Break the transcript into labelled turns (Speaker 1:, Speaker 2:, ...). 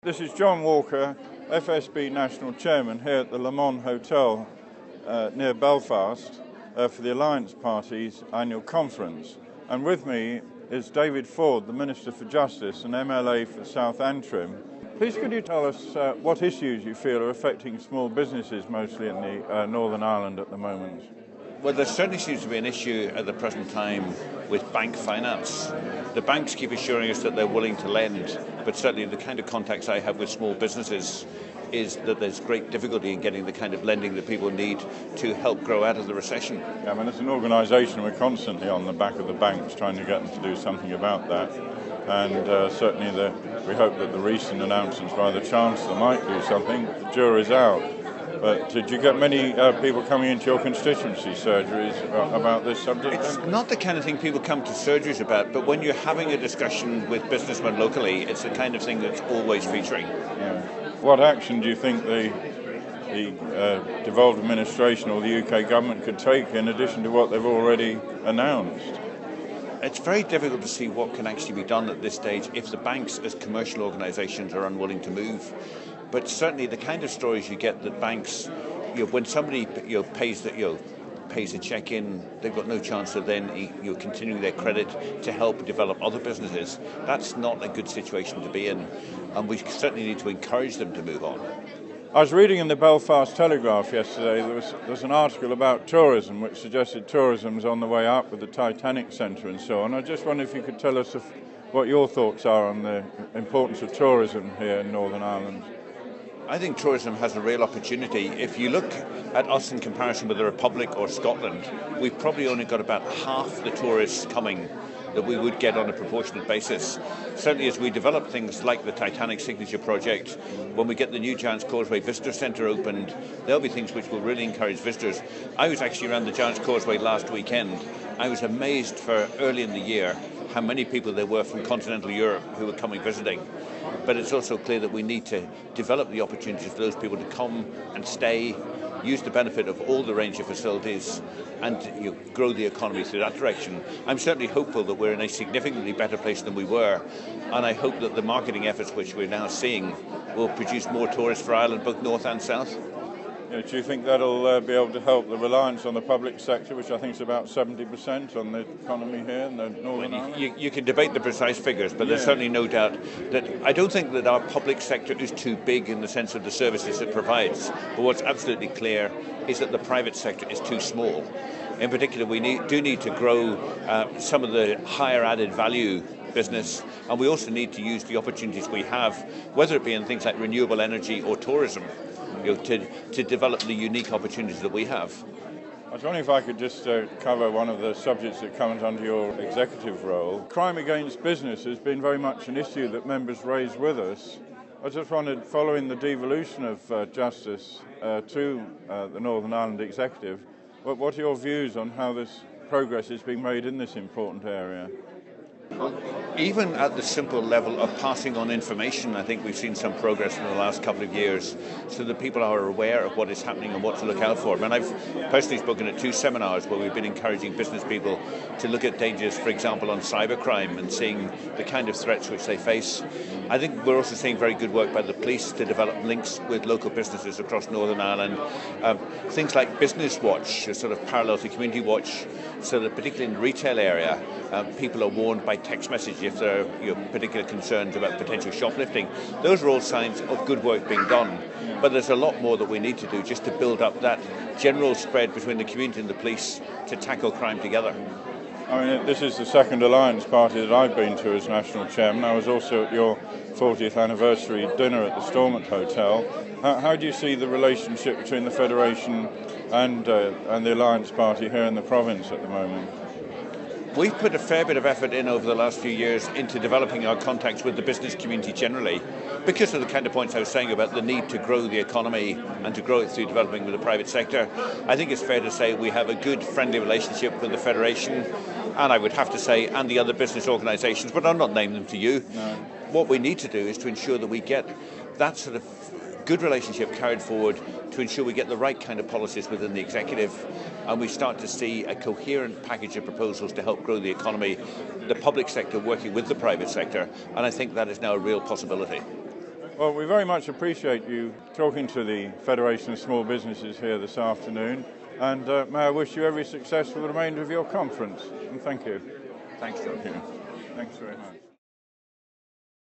Speaker 1: This is John Walker, FSB National Chairman here at the Le Mans Hotel near Belfast for the Alliance Party's annual conference. And with me is David Ford, the Minister for Justice and MLA for South Antrim. Please could you tell us what issues you feel are affecting small businesses mostly in the Northern Ireland at the moment?
Speaker 2: Well, there certainly seems to be an issue at the present time with bank finance. The banks keep assuring us that they're willing to lend, but certainly the kind of contacts I have with small businesses is that there's great difficulty in getting the kind of lending that people need to help grow out of the recession.
Speaker 1: Yeah, I mean, as an organisation, we're constantly on the back of the banks trying to get them to do something about that. And certainly we hope that the recent announcements by the Chancellor might do something. The jury's out. But did you get many people coming into your constituency surgeries about this subject?
Speaker 2: It's not the kind of thing people come to surgeries about, but when you're having a discussion with businessmen locally, it's the kind of thing that's always featuring.
Speaker 1: Yeah. What action do you think the devolved administration or the UK government could take in addition to what they've already announced?
Speaker 2: It's very difficult to see what can actually be done at this stage if the banks as commercial organisations are unwilling to move. But certainly the kind of stories you get that banks, when somebody pays a check in, they've got no chance of then continuing their credit to help develop other businesses. That's not a good situation to be in, and we certainly need to encourage them to move on.
Speaker 1: I was reading in the Belfast Telegraph yesterday, there was an article about tourism which suggested tourism's on the way up with the Titanic Centre and so on. I just wonder if you could tell us what your thoughts are on the importance of tourism here in Northern Ireland.
Speaker 2: I think tourism has a real opportunity. If you look at us in comparison with the Republic or Scotland, we've probably only got about half the tourists coming that we would get on a proportionate basis. Certainly as we develop things like the Titanic Signature Project, when we get the new Giant's Causeway Visitor Centre opened, there'll be things which will really encourage visitors. I was actually around the Giant's Causeway last weekend. I was amazed for early in the year how many people there were from continental Europe who were coming visiting. But it's also clear that we need to develop the opportunities for those people to come and stay, use the benefit of all the range of facilities and grow the economy through that direction. I'm certainly hopeful that we're in a significantly better place than we were, and I hope that the marketing efforts which we're now seeing will produce more tourists for Ireland, both north and south.
Speaker 1: Yeah, do you think that'll be able to help the reliance on the public sector, which I think is about 70% on the economy here in the Northern Ireland?
Speaker 2: You can debate the precise figures, but there's certainly no doubt that I don't think that our public sector is too big in the sense of the services it provides. But what's absolutely clear is that the private sector is too small. In particular, we do need to grow some of the higher added value business, and we also need to use the opportunities we have, whether it be in things like renewable energy or tourism, to develop the unique opportunities that we have.
Speaker 1: I was wondering if I could just cover one of the subjects that comes under your executive role. Crime against business has been very much an issue that members raise with us. I just wondered, following the devolution of justice to the Northern Ireland Executive, what are your views on how this progress is being made in this important area?
Speaker 2: Even at the simple level of passing on information, I think we've seen some progress in the last couple of years so that people are aware of what is happening and what to look out for. I mean, I've personally spoken at 2 seminars where we've been encouraging business people to look at dangers, for example, on cybercrime and seeing the kind of threats which they face. I think we're also seeing very good work by the police to develop links with local businesses across Northern Ireland. Things like Business Watch, a sort of parallel to Community Watch, so that particularly in the retail area, people are warned by text message if there are particular concerns about potential shoplifting. Those are all signs of good work being done, but there's a lot more that we need to do just to build up that general spread between the community and the police to tackle crime together.
Speaker 1: I mean, this is the second Alliance Party that I've been to as National Chairman. I was also at your 40th anniversary dinner at the Stormont Hotel. How do you see the relationship between the Federation and the Alliance Party here in the province at the moment?
Speaker 2: We've put a fair bit of effort in over the last few years into developing our contacts with the business community generally, because of the kind of points I was saying about the need to grow the economy and to grow it through developing with the private sector. I think it's fair to say we have a good friendly relationship with the Federation, and I would have to say, and the other business organisations, but I'll not name them to you.
Speaker 1: No.
Speaker 2: What we need to do is to ensure that we get that sort of good relationship carried forward to ensure we get the right kind of policies within the executive, and we start to see a coherent package of proposals to help grow the economy, the public sector working with the private sector, and I think that is now a real possibility.
Speaker 1: Well, we very much appreciate you talking to the Federation of Small Businesses here this afternoon, and may I wish you every success for the remainder of your conference. And thank you.
Speaker 2: Thanks, John.
Speaker 1: Thanks very much.